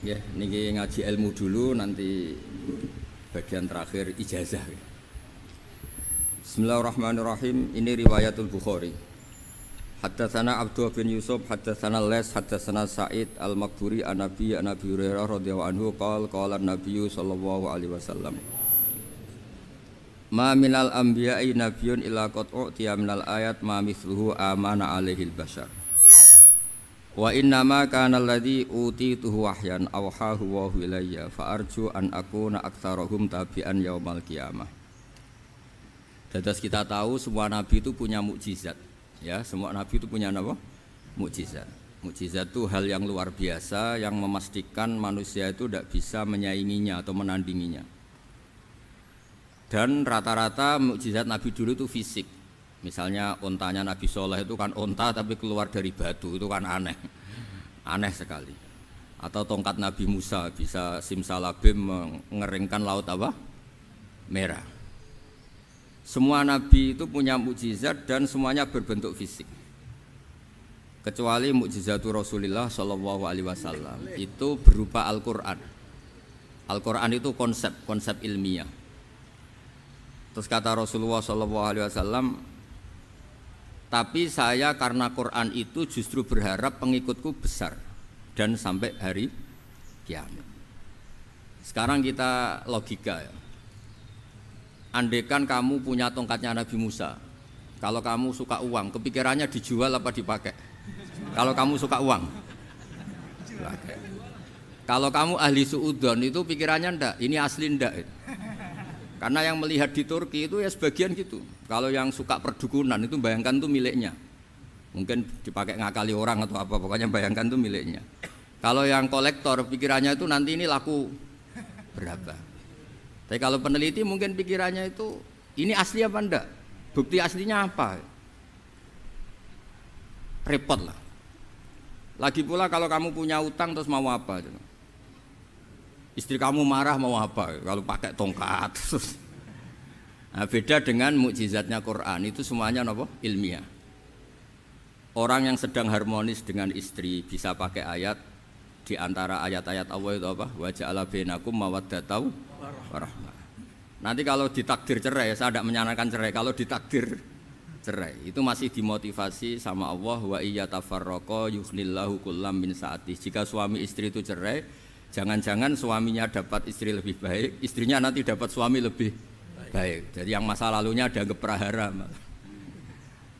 Ya, niki ngaji ilmu dulu, nanti bagian terakhir ijazah. Bismillahirrahmanirrahim. Ini riwayatul Bukhari. Haddatsana Abdullah bin Yusuf, haddatsana Les, haddatsana Sa'id al-Maqburi an Nabi Hurairah radhiyallahu anhu qala an-nabiy sallallahu alaihi wasallam. Ma minal anbiya'i nabiyyun illa qad u'tiya minal ayat ma mithluhu amana alaihil bashar. Wa innama kana alladhi utituhu wahyan awhahu wa ilayya fa arju an akuna aktsarahum tabi'an yaumal qiyamah. Dados kita tahu semua nabi itu punya mukjizat. Ya, semua nabi itu punya apa? Mukjizat. Mukjizat itu hal yang luar biasa yang memastikan manusia itu tidak bisa menyainginya atau menandinginya. Dan rata-rata mukjizat nabi dulu itu fisik. Misalnya ontanya Nabi Soleh itu kan onta tapi keluar dari batu, itu kan aneh, aneh sekali. Atau tongkat Nabi Musa bisa simsalabim mengeringkan laut apa? Merah. Semua Nabi itu punya mukjizat dan semuanya berbentuk fisik. Kecuali mukjizatul Rasulullah Shallallahu Alaihi Wasallam itu berupa Al-Quran. Al-Quran itu konsep ilmiah. Terus kata Rasulullah Shallallahu Alaihi Wasallam, tapi saya karena Quran itu justru berharap pengikutku besar dan sampai hari kiamat. Sekarang kita logika ya. Andaikan kamu punya tongkatnya Nabi Musa, kalau kamu suka uang, kepikirannya dijual apa dipakai? Kalau kamu suka uang, dipakai. Kalau kamu ahli suudon itu pikirannya ndak, ini asli ndak. Karena yang melihat di Turki itu ya sebagian gitu. Kalau yang suka perdukunan itu bayangkan itu miliknya. Mungkin dipakai ngakali orang atau apa, pokoknya bayangkan itu miliknya. Kalau yang kolektor pikirannya itu nanti ini laku berapa. Tapi kalau peneliti mungkin pikirannya itu ini asli apa enggak? Bukti aslinya apa? Repot lah. Lagi pula kalau kamu punya utang terus mau apa? Istri kamu marah mau apa? Kalau pakai tongkat. Nah, beda dengan mukjizatnya Quran, itu semuanya apa? Ilmiah. Orang yang sedang harmonis dengan istri bisa pakai ayat di antara ayat-ayat Allah itu apa? Wa ja'ala bainakum mawaddatan warahmah. Nanti kalau ditakdir cerai, saya tidak menyarankan cerai. Kalau ditakdir cerai, itu masih dimotivasi sama Allah, wa iyyatafarraqa yughnillahu kullam min sa'ati. Jika suami istri itu cerai, jangan-jangan suaminya dapat istri lebih baik, istrinya nanti dapat suami lebih baik. Jadi yang masa lalunya dianggap prahara.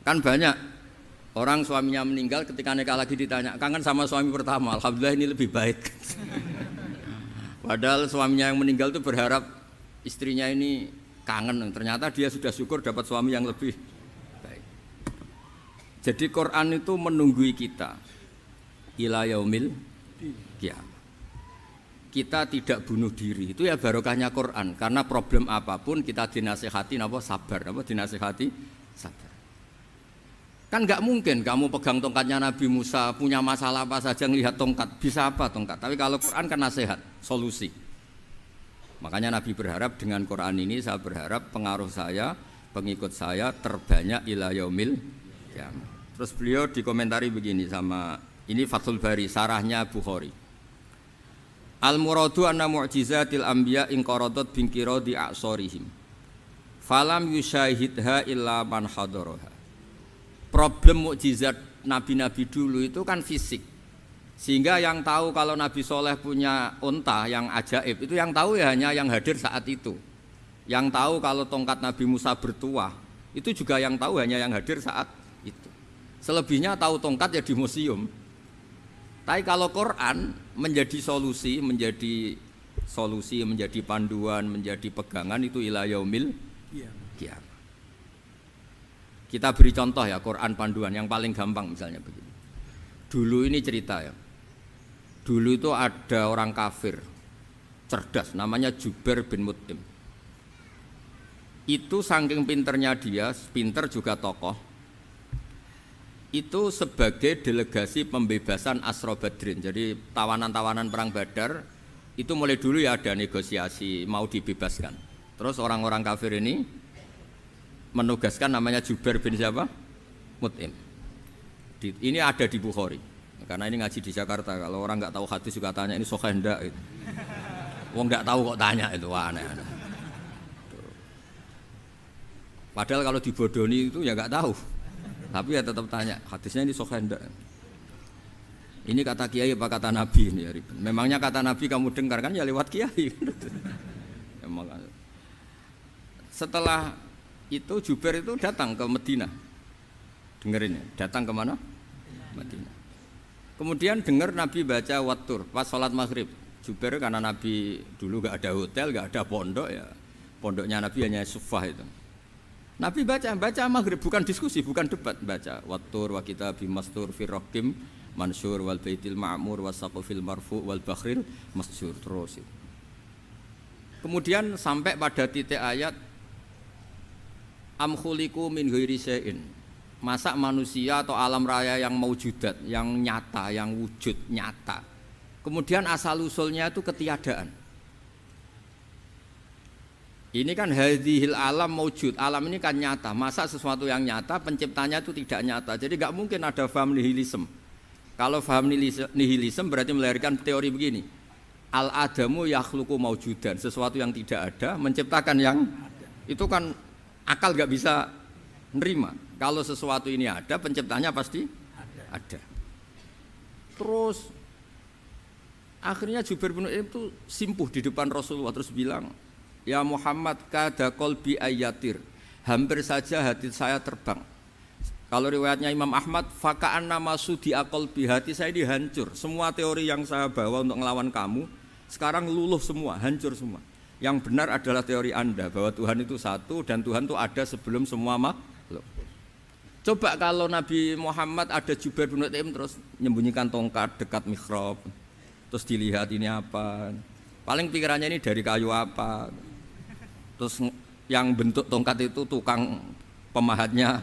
Kan banyak orang suaminya meninggal ketika nikah lagi ditanya, kangen sama suami pertama, alhamdulillah ini lebih baik. Padahal suaminya yang meninggal itu berharap istrinya ini kangen, ternyata dia sudah syukur dapat suami yang lebih baik. Jadi Quran itu menunggui kita ila yaumil qiyamah. Kita tidak bunuh diri, itu ya barokahnya Quran. Karena problem apapun kita dinasihati apa sabar, apa dinasihati sabar. Kan nggak mungkin kamu pegang tongkatnya Nabi Musa, punya masalah apa saja ngelihat tongkat, bisa apa tongkat. Tapi kalau Quran kan nasihat, solusi. Makanya Nabi berharap dengan Quran ini, saya berharap pengaruh saya, pengikut saya terbanyak ila yaumil qiyamah. Terus beliau dikomentari begini sama, ini Fathul Bari, sarahnya Bukhari. Al-muradu anna mu'jizatil anbiya inqaradat binqiradi a'sorihim falam yusyahidha illa man hadaraha. Problem mukjizat nabi-nabi dulu itu kan fisik, sehingga yang tahu kalau Nabi Soleh punya unta yang ajaib itu yang tahu ya hanya yang hadir saat itu. Yang tahu kalau tongkat Nabi Musa bertuah itu juga yang tahu hanya yang hadir saat itu. Selebihnya tahu tongkat ya di museum. Tapi kalau Quran menjadi solusi, menjadi panduan, menjadi pegangan itu ila yaumil qiyamah. Kita beri contoh ya Quran panduan yang paling gampang misalnya begini. Dulu ini cerita ya. Dulu itu ada orang kafir cerdas namanya Jubair bin Mut'im. Itu saking pinternya dia, pinter juga tokoh. Itu sebagai delegasi pembebasan Asra Badrin. Jadi tawanan-tawanan perang Badar itu mulai dulu ya ada negosiasi mau dibebaskan. Terus orang-orang kafir ini menugaskan namanya Jubair bin siapa? Mut'im. Ini ada di Bukhari. Karena ini ngaji di Jakarta, kalau orang nggak tahu hadis juga tanya ini sahih ndak gitu. Wong nggak tahu kok tanya itu, wah aneh-aneh. Padahal kalau dibodoni itu ya nggak tahu, tapi ya tetap tanya hadisnya ini sahih ndak. Ini kata kiai apa kata nabi ini ya ribet. Memangnya kata nabi kamu dengar kan ya lewat kiai. Emang. Setelah itu Jubair itu datang ke Madinah. Dengerin ya, datang ke mana? Madinah. Kemudian dengar Nabi baca Wattur pas sholat maghrib. Jubair karena Nabi dulu gak ada hotel, gak ada pondok ya. Pondoknya Nabi hanya sufah itu. Nabi baca maghrib, bukan diskusi, bukan debat, baca Wattur wa kitabi mastur firrokim mansur wal baitil ma'mur wasaqufil marfu wal bakhril masjur terus. Kemudian sampai pada titik ayat am khuliqu min ghairi syai'in. Masa manusia atau alam raya yang maujudat, yang nyata, yang wujud nyata. Kemudian asal usulnya itu ketiadaan. Ini kan hadhil alam maujud, alam ini kan nyata. Masa sesuatu yang nyata penciptanya itu tidak nyata. Jadi enggak mungkin ada faham nihilisme. Kalau faham nihilisme berarti melahirkan teori begini. Al-adamu yakhluqu maujudan, sesuatu yang tidak ada menciptakan yang itu kan akal enggak bisa nerima. Kalau sesuatu ini ada, penciptanya pasti ada. Terus akhirnya Jubair bin Mut'im itu simpuh di depan Rasulullah terus bilang, "Ya Muhammad, kada qalbi ayatir." Hampir saja hati saya terbang. Kalau riwayatnya Imam Ahmad, faka'an nama sudi akol hati saya ini hancur. Semua teori yang saya bawa untuk ngelawan kamu sekarang luluh semua, hancur semua. Yang benar adalah teori Anda bahwa Tuhan itu satu dan Tuhan itu ada sebelum semua makhluk. Coba kalau Nabi Muhammad ada Jubair bin Mut'im terus menyembunyikan tongkat dekat mihrab, terus dilihat ini apa? Paling pikirannya ini dari kayu apa? Terus yang bentuk tongkat itu tukang pemahatnya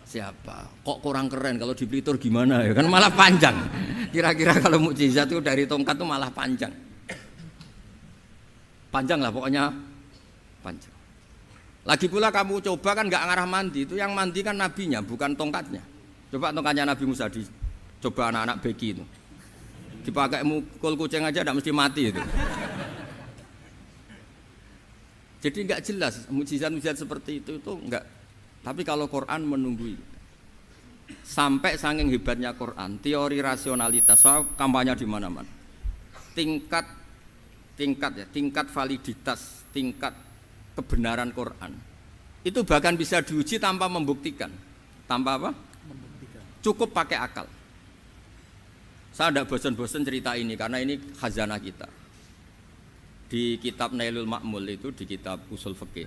siapa? Kok kurang keren kalau di Blitar gimana ya? Kan malah panjang. Kira-kira kalau mukjizat itu dari tongkat itu malah panjang. Panjang lah pokoknya panjang. Lagi pula kamu coba kan nggak ngarah mandi, itu yang mandi kan nabinya bukan tongkatnya. Coba tongkatnya Nabi Musa dicoba anak-anak beki itu. Dipakai mukul kucing aja tidak mesti mati itu. Jadi nggak jelas mukjizat-mukjizat seperti itu nggak. Tapi kalau Quran menunggui. Sampai saking hebatnya Quran, teori rasionalitas, soal kampanye di mana-mana. Tingkat validitas, tingkat kebenaran Quran itu bahkan bisa diuji tanpa membuktikan. Tanpa apa? Membuktikan. Cukup pakai akal. Saya tidak bosan-bosan cerita ini karena ini khazanah kita. Di kitab Nailul Ma'mul itu, di kitab Usul Fiqih,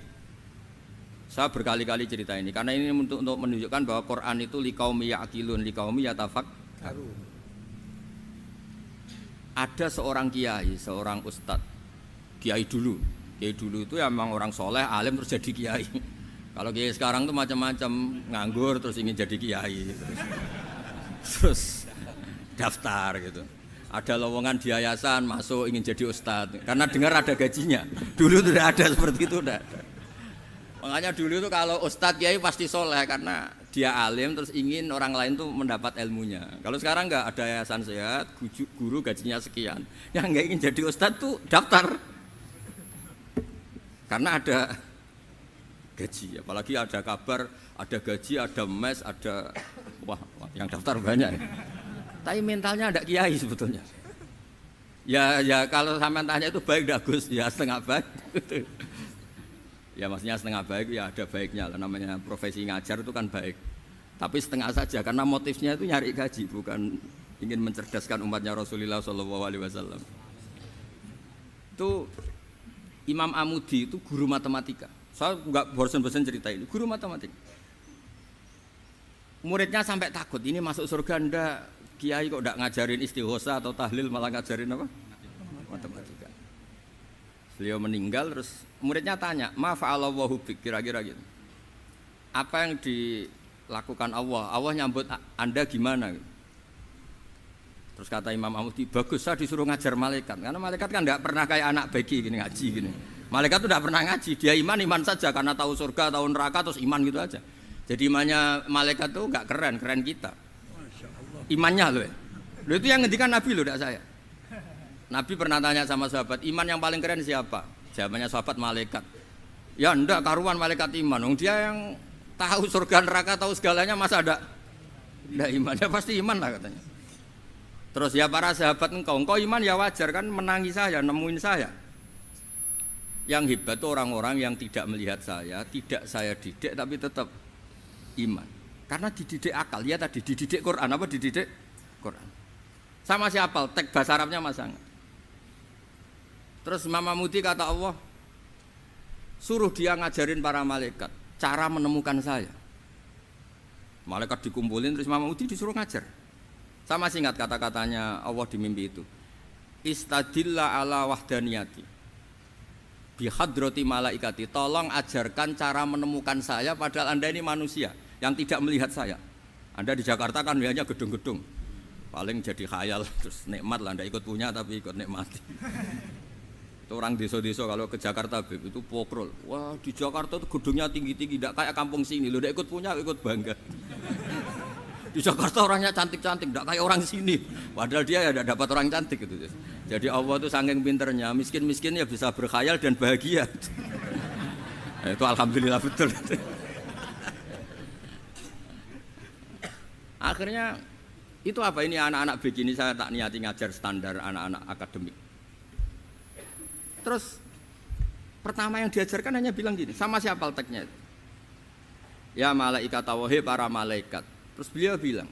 saya berkali-kali cerita ini karena ini untuk menunjukkan bahwa Quran itu liqaumi ya'qilun, liqaumi yatafakkarun. Ada seorang kiai, seorang ustadz, kiai dulu itu ya memang orang soleh, alim terus jadi kiai. Kalau kiai sekarang tuh macam-macam, nganggur terus ingin jadi kiai, terus daftar gitu. Ada lowongan di yayasan masuk ingin jadi ustadz karena dengar ada gajinya. Dulu tidak ada seperti itu, tidak ada. Makanya dulu itu kalau ustadz kiai pasti soleh karena dia alim terus ingin orang lain tuh mendapat ilmunya. Kalau sekarang nggak ada yayasan sehat, guru gajinya sekian, yang nggak ingin jadi ustadz tuh daftar karena ada gaji. Apalagi ada kabar, ada gaji, ada mes, ada wah yang daftar banyak. Tapi mentalnya ada kiai sebetulnya. Ya kalau sampean tanya itu baik dah Gus, ya setengah baik. Ya maksudnya setengah baik ya ada baiknya lah, namanya profesi ngajar itu kan baik. Tapi setengah saja karena motifnya itu nyari gaji, bukan ingin mencerdaskan umatnya Rasulullah SAW. Itu Imam Amudi itu guru matematika. Saya enggak bosan-bosan cerita ini, guru matematika. Muridnya sampai takut, ini masuk surga ndak? Kiai kok enggak ngajarin istighosa atau tahlil malah ngajarin apa? Matematika. Beliau meninggal terus muridnya tanya, "Ma fa'alallahu bik?" Kira-kira gitu. Apa yang dilakukan Allah? Allah nyambut Anda gimana? Terus kata Imam Amudi, "Bagus, saya disuruh ngajar malaikat." Karena malaikat kan enggak pernah kayak anak beki gini ngaji gini. Malaikat itu enggak pernah ngaji, dia iman saja karena tahu surga, tahu neraka terus iman gitu aja. Jadi imannya malaikat itu enggak keren kita. Imannya loh ya. Loh itu yang ngendikan Nabi loh, tidak saya. Nabi pernah tanya sama sahabat, iman yang paling keren siapa? Jawabannya sahabat malaikat. Ya ndak karuan malaikat iman. Dia yang tahu surga neraka, tahu segalanya, masa ada ndak iman? Ya pasti iman lah katanya. Terus ya para sahabat engkau iman ya wajar kan menangi saya, nemuin saya. Yang hebat itu orang-orang yang tidak melihat saya, tidak saya didik tapi tetap iman. Karena dididik akal, ya tadi dididik Quran, apa dididik Quran. Sama siapa? Teks bahasa Arabnya masang. Terus Imam Mahmudi kata Allah, suruh dia ngajarin para malaikat cara menemukan saya. Malaikat dikumpulin terus Imam Mahmudi disuruh ngajar. Sama singkat kata-katanya Allah di mimpi itu. Istadilla ala wahdaniyati bihadrati malaikati. Tolong ajarkan cara menemukan saya padahal Anda ini manusia yang tidak melihat saya. Anda di Jakarta kan hanya gedung-gedung. Paling jadi khayal terus nikmat lah, Anda ikut punya tapi ikut nikmati. Itu orang desa-desa kalau ke Jakarta itu pokrol. Wah di Jakarta itu gedungnya tinggi-tinggi, tidak kayak kampung sini. Lo udah ikut punya, ikut bangga. Di Jakarta orangnya cantik-cantik, tidak kayak orang sini. Padahal dia ya tidak dapat orang cantik gitu. Jadi Allah itu saking pinternya, miskin-miskin ya bisa berkhayal dan bahagia. Nah, itu alhamdulillah betul. Akhirnya itu apa ini anak-anak begini saya tak niati ngajar standar anak-anak akademik. Terus pertama yang diajarkan hanya bilang gini, sama siapa teksnya itu? Ya malaikat wahi para malaikat. Terus beliau bilang,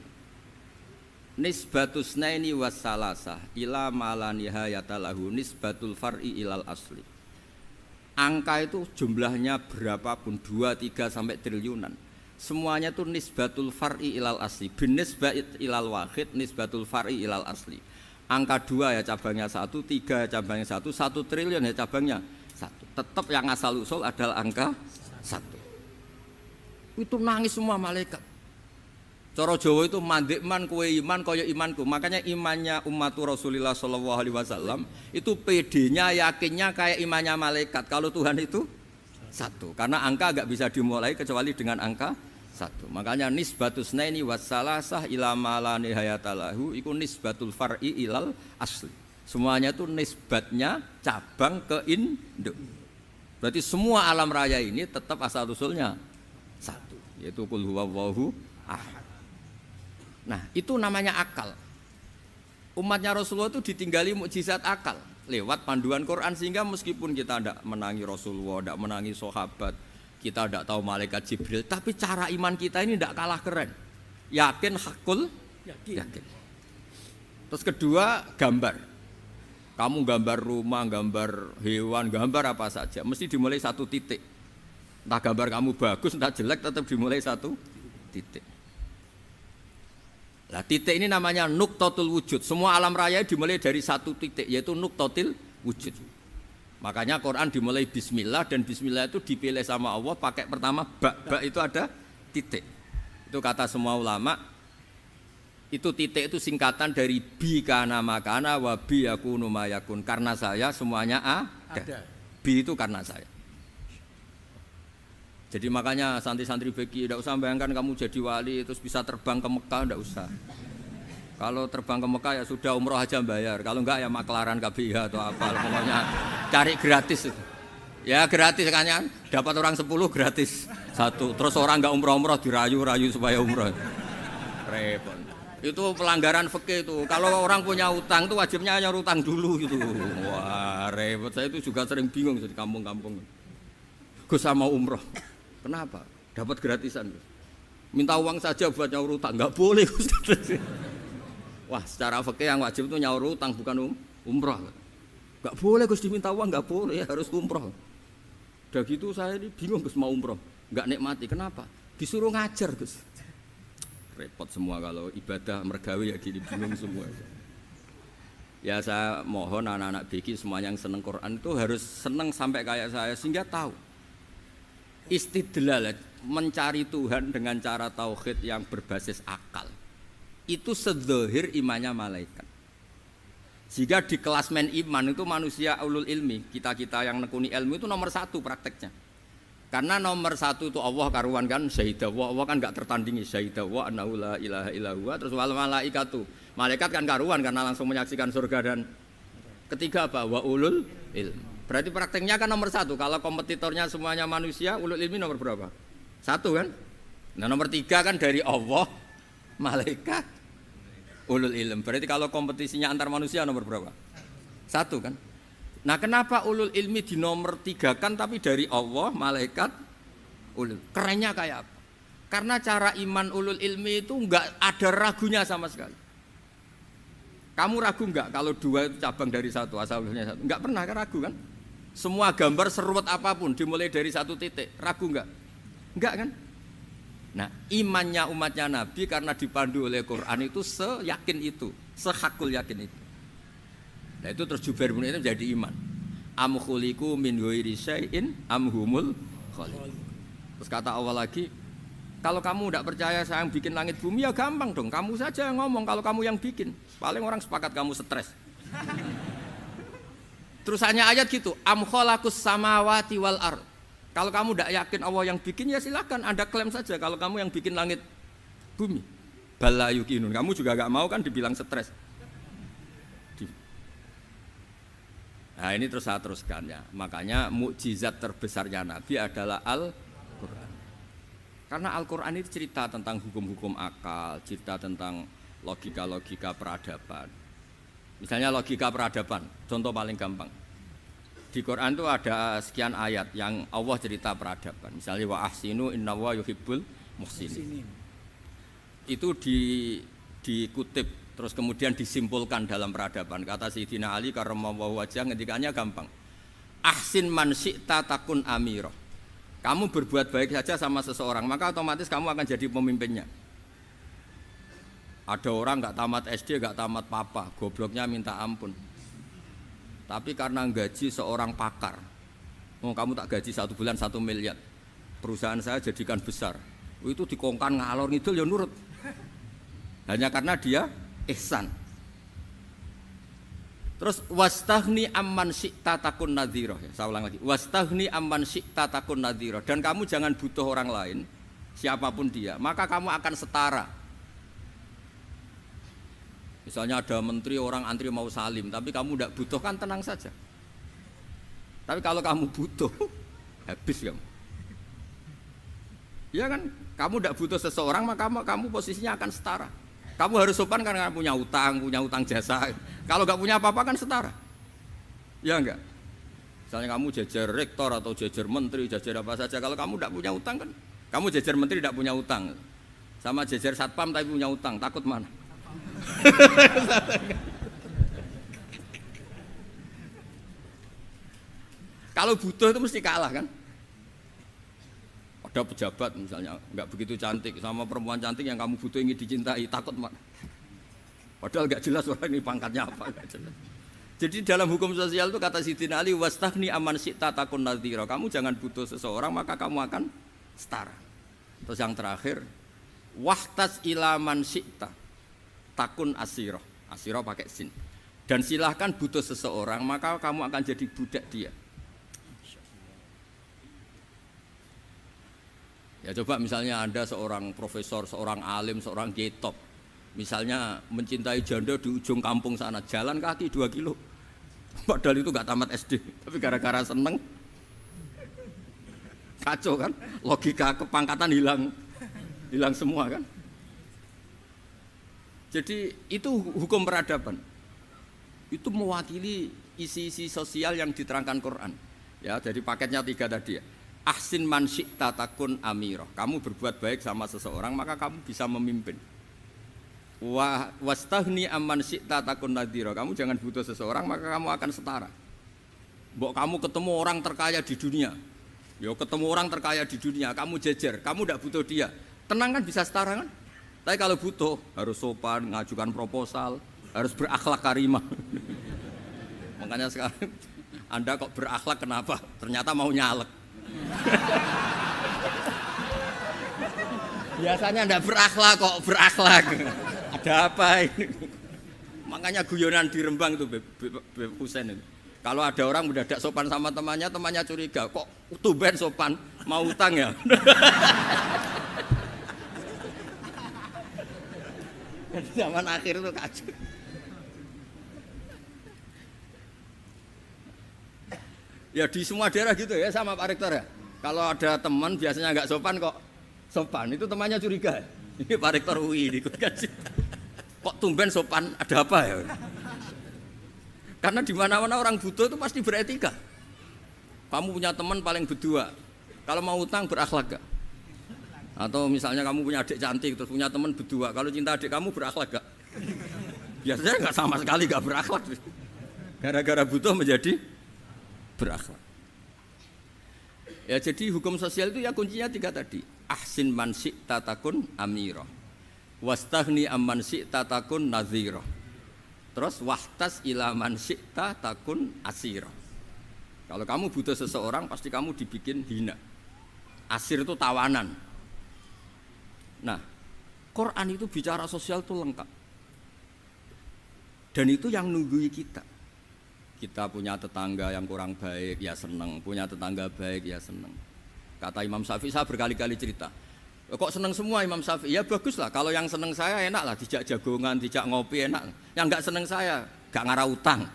nisbatus naini wassalasah ila malanihayata lahu nisbatul far'i ilal asli. Angka itu jumlahnya berapapun 2, 3 sampai triliunan. Semuanya itu nisbatul far'i ilal asli. Binisbat ilal wahid nisbatul far'i ilal asli. Angka 2 ya cabangnya 1, 3 ya cabangnya 1, 1 triliun ya cabangnya 1. Tetap yang asal usul adalah angka 1. Itu nangis semua malaikat. Cara Jawa itu mandek man kowe iman kaya imanku. Makanya imannya ummatu Rasulullah sallallahu alaihi wasallam itu PD-nya yakinnya kayak imannya malaikat. Kalau Tuhan itu 1. Karena angka enggak bisa dimulai kecuali dengan angka 1. Makanya nisbatus naini wassalasah ila malani hayatalahu iku nisbatul far'i ilal asli. Semuanya itu nisbatnya cabang ke induk. Berarti semua alam raya ini tetap asal usulnya 1, yaitu qul huwallahu ahad. Nah, itu namanya akal. Umatnya Rasulullah itu ditinggali mukjizat akal lewat panduan Quran sehingga meskipun kita tidak menangi Rasulullah, tidak menangi sahabat, kita tidak tahu malaikat Jibril, tapi cara iman kita ini tidak kalah keren. Yakin hakul yakin. Terus kedua, gambar. Kamu gambar rumah, gambar hewan, gambar apa saja, mesti dimulai 1 titik. Entah gambar kamu bagus, entah jelek, tetap dimulai 1 titik. Nah, titik ini namanya nuqtatul wujud. Semua alam raya dimulai dari 1 titik, yaitu nuqtatil wujud. Makanya Quran dimulai bismillah, dan bismillah itu dipilih sama Allah pakai pertama ba itu ada titik. Itu kata semua ulama. Itu titik itu singkatan dari bi kana makana wa bi yakunu mayakun. Karena saya semuanya ada. Bi itu karena saya. Jadi makanya santri-santri beki tidak usah bayangkan kamu jadi wali terus bisa terbang ke Mekah, tidak usah. Kalau terbang ke Mekah ya sudah umroh aja bayar. Kalau enggak ya maklaran KBIH atau apa, pokoknya cari gratis. Ya gratis kan ya, dapat orang 10 gratis 1. Terus orang enggak umroh-umroh dirayu-rayu supaya umroh. Repot. Itu pelanggaran fikih itu. Kalau orang punya utang itu wajibnya nyaur utang dulu gitu. Wah repot. Saya itu juga sering bingung di kampung-kampung. Gus sama umroh. Kenapa? Dapat gratisan. Minta uang saja buat nyaur utang, enggak boleh Gus. Wah, secara fikih yang wajib itu nyaur utang bukan umroh. Enggak boleh Gus diminta uang, enggak boleh, harus umroh. Udah gitu saya ini bingung Gus mau umroh, enggak nikmati. Kenapa? Disuruh ngajar Gus. Repot semua kalau ibadah mergawe ya gini, bingung semua. Ya saya mohon anak-anak BK semuanya yang seneng Quran itu harus seneng sampai kayak saya sehingga tahu. Istidlal mencari Tuhan dengan cara tauhid yang berbasis akal itu sedzahir imannya malaikat. Jika di kelasmen iman itu manusia ulul ilmi, kita-kita yang nekuni ilmu itu nomor 1 prakteknya. Karena nomor 1 itu Allah karuan kan syahidah Allah kan enggak tertandingi syahidah wa annahu la ilaha illa huwa terus wal malaikatu Malaikat kan karuan karena langsung menyaksikan surga dan ketiga apa? Wa ulul ilm. Berarti prakteknya kan nomor 1. Kalau kompetitornya semuanya manusia, ulul ilmi nomor berapa? 1 kan? Nah nomor 3 kan dari Allah, malaikat, ulul ilm. Berarti kalau kompetisinya antar manusia nomor berapa? 1 kan? Nah kenapa ulul ilmi di nomor 3 kan tapi dari Allah, malaikat, ulul. Kerennya kayak apa? Karena cara iman ulul ilmi itu enggak ada ragunya sama sekali. Kamu ragu enggak kalau 2 itu cabang dari 1, asal-usulnya 1? Enggak pernah kan ragu kan? Semua gambar seruat apapun dimulai dari 1 titik, ragu enggak? Enggak kan? Nah imannya umatnya Nabi karena dipandu oleh Quran itu seyakin itu, sehakul yakin itu. Nah itu terus Jubair bin Mut'im jadi iman. Am khuliqu min ghairi syai'in am humul khaliq. Terus kata Allah lagi, kalau kamu tidak percaya saya yang bikin langit bumi ya gampang dong. Kamu saja yang ngomong kalau kamu yang bikin. Paling orang sepakat kamu stres. Terus hanya ayat gitu. Am khalaqus samawati wal ard. Kalau kamu tidak yakin Allah yang bikin ya silakan Anda klaim saja kalau kamu yang bikin langit bumi. Bala yuqinun. Kamu juga gak mau kan dibilang stres. Nah ini terus saya teruskan ya. Makanya mukjizat terbesarnya Nabi adalah Al-Quran. Karena Al-Quran itu cerita tentang hukum-hukum akal, cerita tentang logika-logika peradaban. Misalnya logika peradaban, contoh paling gampang. Di Quran itu ada sekian ayat yang Allah cerita peradaban. Misalnya wa ahsinu innallaha yuhibbul muhsinin. Itu dikutip terus kemudian disimpulkan dalam peradaban. Kata Sayyidina Ali karramallahu wajhah ngendikannya gampang. Ahsin man syi'ta takun amirah. Kamu berbuat baik saja sama seseorang, maka otomatis kamu akan jadi pemimpinnya. Ada orang enggak tamat SD, enggak tamat papa, gobloknya minta ampun. Tapi karena gaji seorang pakar. Oh, kamu tak gaji 1 bulan 1 miliar. Perusahaan saya jadikan besar. Itu dikongkan ngalor ngidul ya nurut. Hanya karena dia ihsan. Terus wastaghni amman syi'ta takun nadhira. Saya ulang lagi. Wastaghni amman syi'ta takun nadhira. Dan kamu jangan butuh orang lain, siapapun dia, maka kamu akan setara. Misalnya ada menteri orang antri mau salim, tapi kamu tidak butuh kan tenang saja. Tapi kalau kamu butuh, habis kamu. Ya kan? Kamu tidak butuh seseorang, maka kamu posisinya akan setara. Kamu harus sopan karena punya utang jasa. Kalau nggak punya apa-apa kan setara. Ya enggak? Misalnya kamu jajar rektor atau jajar menteri, jajar apa saja. Kalau kamu tidak punya utang kan, kamu jajar menteri tidak punya utang. Sama jajar satpam tapi punya utang, takut mana? Kalau butuh itu mesti kalah kan? Ada pejabat misalnya nggak begitu cantik sama perempuan cantik yang kamu butuh ingin dicintai, takut mak. Padahal nggak jelas orang ini pangkatnya apa, nggak jelas. Jadi dalam hukum sosial itu kata Sayyidina Ali wastaghni amman syi'ta takun nadhira. Kamu jangan butuh seseorang maka kamu akan setara. Terus yang terakhir wahtas ila man syi'ta takun asirah. Asirah pakai sin. Dan silahkan butuh seseorang maka kamu akan jadi budak dia. Ya coba misalnya Anda seorang profesor, seorang alim, seorang getop. Misalnya mencintai janda di ujung kampung sana, jalan kaki 2 kilo. Padahal itu gak tamat SD, tapi gara-gara seneng. Kacau kan? Logika kepangkatan hilang semua kan? Jadi itu hukum peradaban. Itu mewakili isi-isi sosial yang diterangkan Quran. Ya, dari paketnya 3 tadi ya. Ahsin man syi'ta takun amirah. Kamu berbuat baik sama seseorang maka kamu bisa memimpin. Wastaghni amman syi'ta takun nadhira. Kamu jangan butuh seseorang maka kamu akan setara. Mbok kamu ketemu orang terkaya di dunia. Ya ketemu orang terkaya di dunia, kamu jejer, kamu tidak butuh dia. Tenang kan bisa setara kan? Tapi kalau butuh harus sopan, ngajukan proposal, harus berakhlak karimah. Makanya sekarang Anda kok berakhlak kenapa? Ternyata mau nyalek. Biasanya ndak berakhlak kok berakhlak. Ada apa ini? Makanya guyonan di Rembang itu Beb Husain itu. Kalau ada orang mendadak sopan sama temannya curiga, kok tumben sopan, mau utang ya? Zaman akhir itu kacau. Ya di semua daerah gitu ya sama Pak Rektor ya. Kalau ada teman biasanya nggak sopan kok sopan, itu temannya curiga. Ini Pak Rektor UI ikut kaji. Kok tumben sopan, ada apa ya? Karena di mana-mana orang butuh itu pasti beretika. Kamu punya teman paling berdua, kalau mau utang berakhlak gak? Atau misalnya kamu punya adik cantik terus punya teman berdua, kalau cinta adik kamu berakhlak gak? Biasanya nggak sama sekali nggak berakhlak. Gara-gara butuh menjadi berakhlak. Ya jadi hukum sosial itu ya kuncinya 3 tadi. Ahsin man syi'ta takun amira. Wastaghni amman syi'ta takun nadhira. Terus wahtas ila man syi'ta takun asira. Kalau kamu butuh seseorang pasti kamu dibikin hina. Asir itu tawanan. Nah, Quran itu bicara sosial itu lengkap. Dan itu yang nunggui kita. Kita punya tetangga yang kurang baik, ya seneng. Punya tetangga baik, ya seneng. Kata Imam Syafi'i, saya berkali-kali cerita. Kok seneng semua Imam Syafi'i? Ya bagus lah. Kalau yang seneng saya enak lah. Dijak jagongan, dijak ngopi enak. Yang enggak seneng saya, gak ngarah utang.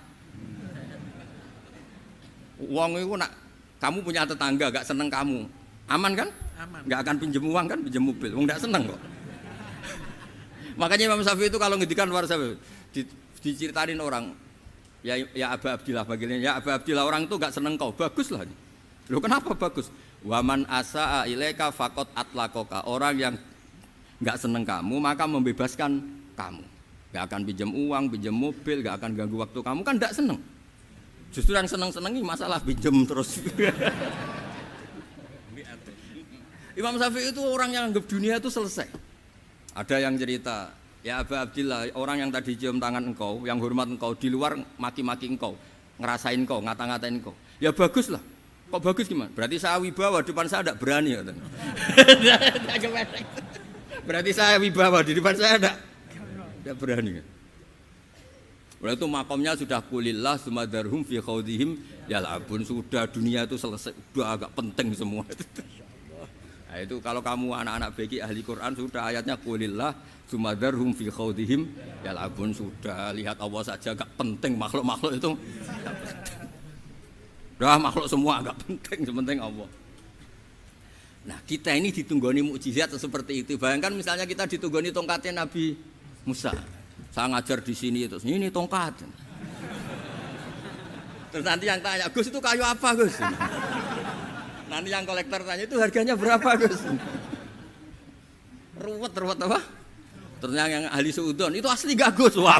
Uang itu nak, kamu punya tetangga gak seneng kamu. Aman kan? Aman. Gak akan pinjem uang kan, pinjem mobil. Wong gak seneng kok. Makanya Imam Syafi'i itu kalau ngedikan luar Syafi'i, diceritain orang. Ya Aba Abdillah bagiannya, ya Aba Abdillah orang itu gak seneng kau, bagus lah. Loh kenapa bagus? Waman asa'a ilaika faqad atlaqaka. Orang yang gak seneng kamu maka membebaskan kamu. Gak akan pinjam uang, pinjam mobil, gak akan ganggu waktu kamu, kan gak seneng. Justru yang seneng-senengi masalah pinjam terus. Imam Syafi'i itu orang yang anggap dunia itu selesai. Ada yang cerita, ya Aba Abdillah, orang yang tadi cium tangan engkau, yang hormat engkau, di luar maki-maki engkau, ngerasain engkau, ngata-ngatain engkau. Ya bagus lah. Kok bagus gimana? Berarti saya wibawa, depan saya tidak berani. Berarti saya wibawa, di depan saya tidak berani. Oleh itu makomnya sudah kulillah sumadarhum fi khawdihim yal'abun. Sudah dunia itu selesai, sudah agak penting semua. Nah itu kalau kamu anak-anak beki ahli Quran sudah ayatnya kulillah sumadarhum fi khawdihim yal'abun. Sudah lihat Allah saja agak penting, makhluk-makhluk itu agak penting. Sudah makhluk semua agak penting, sepenting Allah. Nah kita ini ditunggoni mukjizat seperti itu. Bayangkan misalnya kita ditunggoni tongkatnya Nabi Musa. Saya ngajar di sini terus ini tongkat. Terus nanti yang tanya, Gus itu kayu apa Gus? Nanti yang kolektor tanya itu harganya berapa Gus? Ruwet apa? Terus yang ahli suudon itu asli enggak Gus? Wah.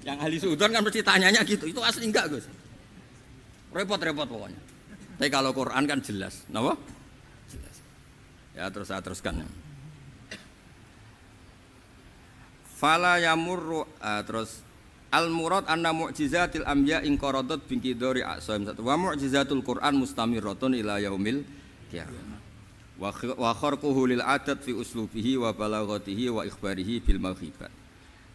Yang ahli suudon kan mesti tanyanya gitu, itu asli enggak Gus? Repot pokoknya. Tapi kalau Quran kan jelas, kenapa? Jelas. Ya terus saya teruskan. Fala yamurru terus al murad anna mu'jizatil anbiya in qaradat binqidari aqsam satu wa mu'jizatul Quran mustamirratun ila yaumil qiyamah wa kharquhu lil adat fi uslubihi wa balaghatihi wa ikhbarihi bil mawhibat.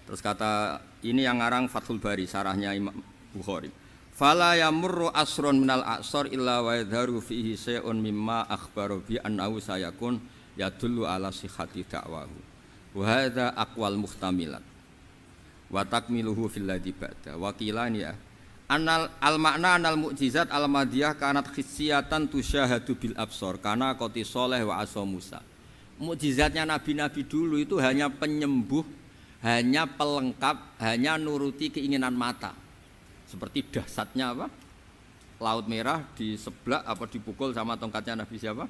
Terus kata ini yang ngarang Fathul Bari sarahnya Imam Bukhari. Fala yamurru asrun minal aqsar illa wa yadharu fihi shay'un mimma akhbaru bi annahu sayakun yadullu ala sihhati da'wahu. Wa hadza aqwal muhtamilat wa takmiluhu fil ladzi ba'da wa qilani ya anal al makna anal mukjizat al madiyah kanat khissiyatan tusyahadu bil absar kana qati sholeh wa asa Musa. Mukjizatnya nabi-nabi dulu itu hanya penyembuh, hanya pelengkap, hanya nuruti keinginan mata. Seperti dahsyatnya apa? Laut Merah di sebelah apa dipukul sama tongkatnya Nabi siapa?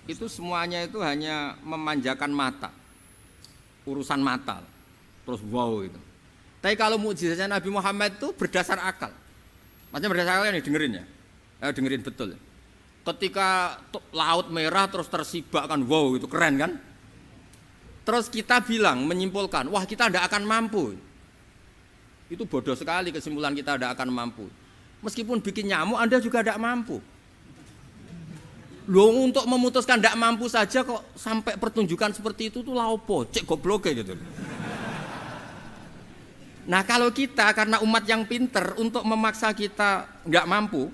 Itu semuanya itu hanya memanjakan mata. Urusan mata, terus wow itu. Tapi kalau mukjizatnya Nabi Muhammad itu berdasar akal. Maksudnya berdasar akal nih dengerin ya, dengerin betul. Ketika Laut Merah terus tersibak kan, wow itu keren kan. Terus kita bilang menyimpulkan, wah kita tidak akan mampu. Itu bodoh sekali kesimpulan kita tidak akan mampu. Meskipun bikin nyamuk Anda juga tidak mampu. Loh untuk memutuskan tidak mampu saja kok sampai pertunjukan seperti itu tuh laopo, cek goblok gitu. Nah kalau kita karena umat yang pinter untuk memaksa kita nggak mampu,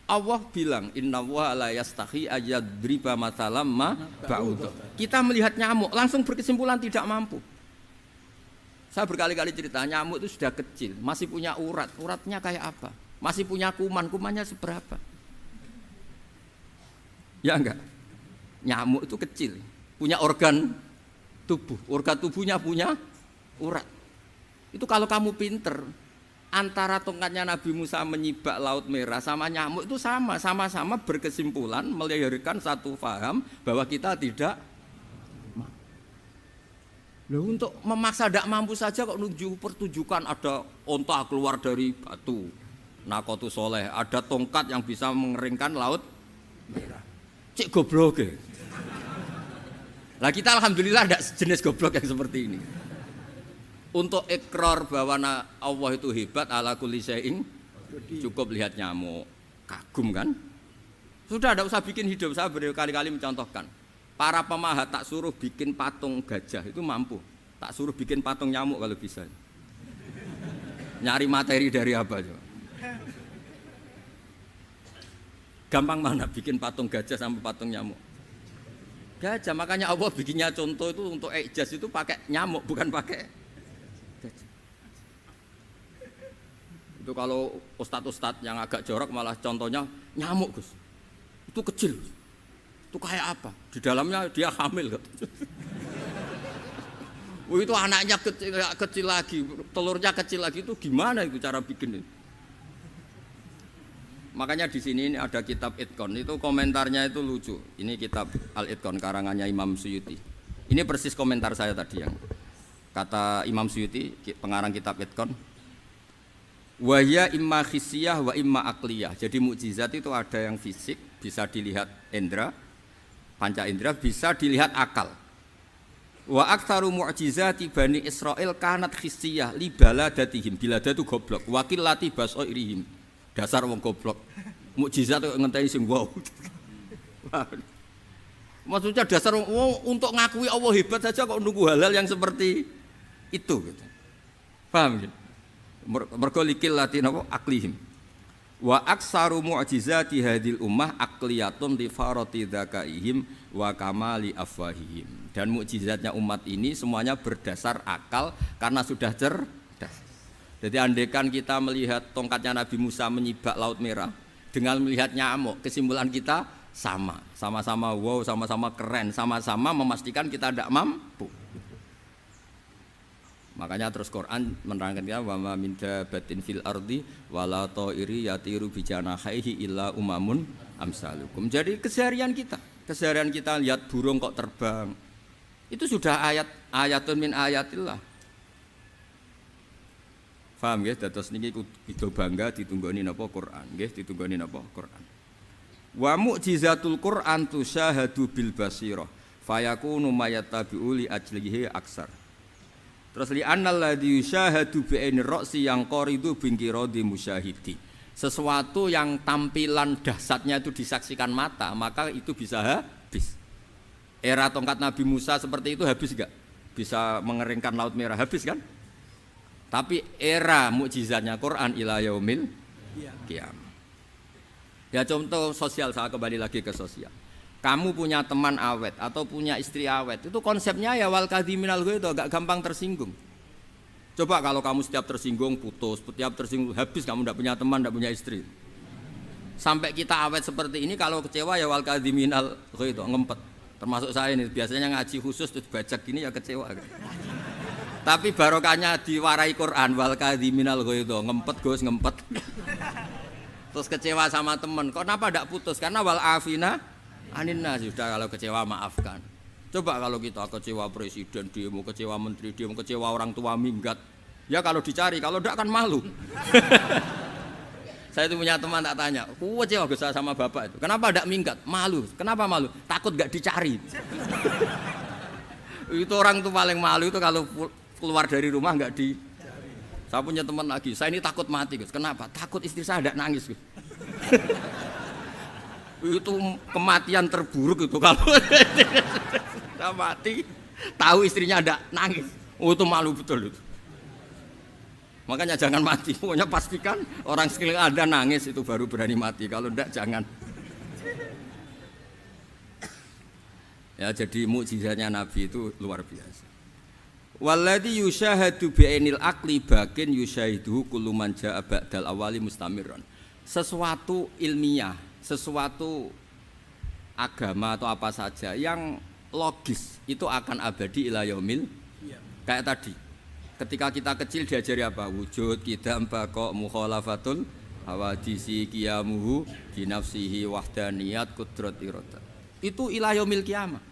Allah bilang innallaha la yastahi ayadriba mathalam ma ba'ud. Kita melihat nyamuk langsung berkesimpulan tidak mampu. Saya berkali-kali cerita, nyamuk itu sudah kecil, masih punya urat. Uratnya kayak apa? Masih punya kuman, kumannya seberapa? Ya enggak? Nyamuk itu kecil, punya organ tubuh. Organ tubuhnya punya urat. Itu kalau kamu pinter, antara tongkatnya Nabi Musa menyibak Laut Merah sama nyamuk itu sama-sama berkesimpulan melahirkan satu faham bahwa kita tidak. Loh, untuk memaksa tidak mampu saja kok nunjuk pertunjukan ada onta keluar dari batu Nakotu Soleh, ada tongkat yang bisa mengeringkan Laut Merah. Cik goblok ya. Lah kita alhamdulillah tidak jenis goblok yang seperti ini. Untuk ikrar bahwa Allah itu hebat ala kulli syai'in, cukup lihat nyamuk, kagum kan? Sudah tidak usah bikin hidup. Saya berkali-kali mencontohkan. Para pemahat tak suruh bikin patung gajah itu mampu. Tak suruh bikin patung nyamuk kalau bisa. Nyari materi dari apa coba? Gampang mana bikin patung gajah sampai patung nyamuk? Gajah, makanya Allah bikinnya contoh itu untuk ijaz itu pakai nyamuk bukan pakai gajah. Itu kalau ustadz-ustadz yang agak jorok malah contohnya nyamuk Gus. Itu kecil. Itu kayak apa? Di dalamnya dia hamil. Itu anaknya kecil lagi, telurnya kecil lagi, itu gimana itu cara bikin itu? Makanya di sini ada kitab Itqon, itu komentarnya itu lucu. Ini kitab Al-Itqon karangannya Imam Suyuti. Ini persis komentar saya tadi yang kata Imam Suyuti, pengarang kitab Itqon. Wahya imma khissiyah wa imma akliyah. Jadi mukjizat itu ada yang fisik, bisa dilihat indra, panca indra, bisa dilihat akal. Wa aktsaru mu'jizati Bani Israil kanat khissiyah li baladatihim. Bilada itu goblok, wakil lati basoirihim. Dasar wong goblok. Mukjizat kok ngenteni sing wow. Maksudnya dasar untuk ngakui Allah hebat saja kok nunggu hal-hal yang seperti itu gitu. Paham ya? Mergo likil lati napa aklihim. Wa aksaru mu'jizati hadil ummah aqliyatun li farati dzakaihim wa kamali afwahihim. Dan mukjizatnya umat ini semuanya berdasar akal karena sudah cerdas. Jadi andaikan kita melihat tongkatnya Nabi Musa menyibak Laut Merah dengan melihat nyamuk, kesimpulan kita sama-sama wow, sama-sama keren, sama-sama memastikan kita tidak mampu. Makanya terus Quran menerangkan kita wa ma min dabatin fil ardi wala ta'iri yatiru bi janahihi illa umamun amsalukum. Jadi keseharian kita lihat burung kok terbang. Itu sudah ayatun min ayatillah. Paham nggih? Dados niki kudu bangga ditunggoni napa Quran, nggih ditunggoni napa Quran. Wa mu'jizatul Quran tusyahadu bil basirah fayakunu mayatabi'u li ajlihi aksar. Terus li annal ladzi yusyahadu bi ainir ra'si yang qaridu bingkiradi musyahidi. Sesuatu yang tampilan dahsyatnya itu disaksikan mata, maka itu bisa habis. Era tongkat Nabi Musa seperti itu habis enggak? Bisa mengeringkan Laut Merah, habis kan? Tapi era mukjizatnya Quran ila yaumil qiyamah. Ya contoh sosial, saya kembali lagi ke sosial. Kamu punya teman awet atau punya istri awet, itu konsepnya ya wal kadhiminal ghaidh, agak gampang tersinggung. Coba kalau kamu setiap tersinggung putus, setiap tersinggung habis, kamu tidak punya teman, tidak punya istri. Sampai kita awet seperti ini, kalau kecewa ya wal kadhiminal ghaidh, ngempet. Termasuk saya ini biasanya ngaji khusus terus baca gini ya kecewa. Tapi barokahnya diwarai Quran wal kadhiminal ghaidh, ngempet Gus, ngempet. Terus kecewa sama teman, kenapa tidak putus? Karena wal afina aninna, sudah kalau kecewa maafkan. Coba kalau kita kecewa presiden demo, kecewa menteri demo, kecewa orang tua minggat, ya kalau dicari, kalau tidak kan malu. Saya itu punya teman tak tanya, kecewa Gus sama bapak itu, kenapa tidak minggat? Malu. Kenapa malu? Takut gak dicari. Itu orang tuh paling malu itu kalau keluar dari rumah nggak di. Saya punya teman lagi, saya ini takut mati Gus. Kenapa? Takut istri saya tidak nangis Gus. Itu kematian terburuk itu kalau sudah mati, tahu istrinya tidak nangis. Oh itu malu betul itu. Makanya jangan mati. Pokoknya pastikan orang sekeliling Anda nangis itu baru berani mati. Kalau tidak jangan. Ya jadi mukjizatnya Nabi itu luar biasa. Walladzi yusyahadu bi'ainil aqli bakin yusyahiduhu kullu man jaa ba'dal awali mustamirran. Sesuatu ilmiah, sesuatu agama atau apa saja yang logis itu akan abadi ila yaumil. Kayak tadi, ketika kita kecil diajari apa? Wujud, qidam, baqa, mukhalafatul hawadisi, qiyamuhu binafsihi, wahdaniyat, qudrat, iradah. Itu ila yaumil qiyamah.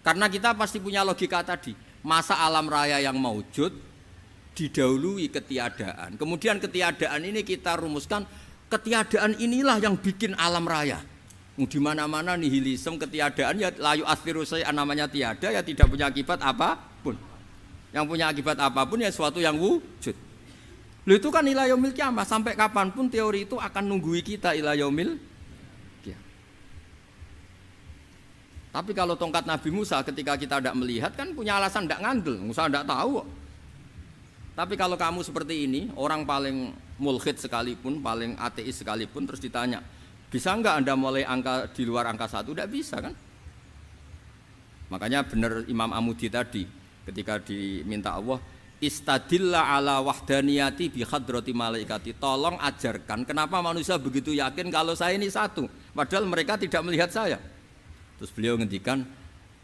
Karena kita pasti punya logika tadi. Masa alam raya yang maujud didahului ketiadaan. Kemudian ketiadaan ini kita rumuskan, ketiadaan inilah yang bikin alam raya. Di mana-mana nihilisme, ketiadaan ya layu asfiru say'an, namanya tiada ya tidak punya akibat apapun. Yang punya akibat apapun ya sesuatu yang wujud. Loh itu kan ila yaumil qiyamah, sampai kapanpun teori itu akan nunggui kita ila yaumil qiyamah. Tapi kalau tongkat Nabi Musa ketika kita tidak melihat kan punya alasan tidak ngandel, Musa tidak tahu. Tapi kalau kamu seperti ini, orang paling mulhid sekalipun, paling ateis sekalipun, terus ditanya, bisa enggak Anda mulai angka di luar angka 1? Tidak bisa kan? Makanya benar Imam Amudi tadi ketika diminta Allah, istadilla ala wahdaniyati bi hadrati malaikati, tolong ajarkan kenapa manusia begitu yakin kalau saya ini satu, padahal mereka tidak melihat saya. Terus beliau ngendikan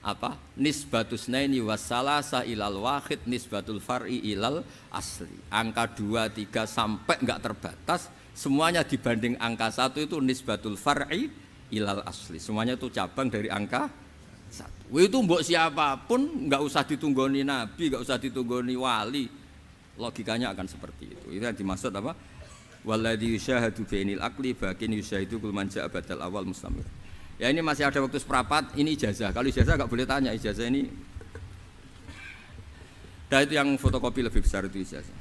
apa? Nisbatus naini wassalasa ilal wahid nisbatul far'i ilal asli. Angka 2, 3 sampai enggak terbatas, semuanya dibanding angka 1 itu nisbatul far'i ilal asli. Semuanya itu cabang dari angka 1. Itu mbok siapapun enggak usah ditunggoni nabi, enggak usah ditunggoni wali. Logikanya akan seperti itu. Itu yang dimaksud apa? Walladzi yusyahadu bainil aqli bakin yusyahidu kul man ja'a badal awal mustamir. Ya ini masih ada waktu seperempat, ini ijazah. Kalau ijazah enggak boleh tanya, ijazah ini. Nah itu yang fotokopi lebih besar itu ijazah.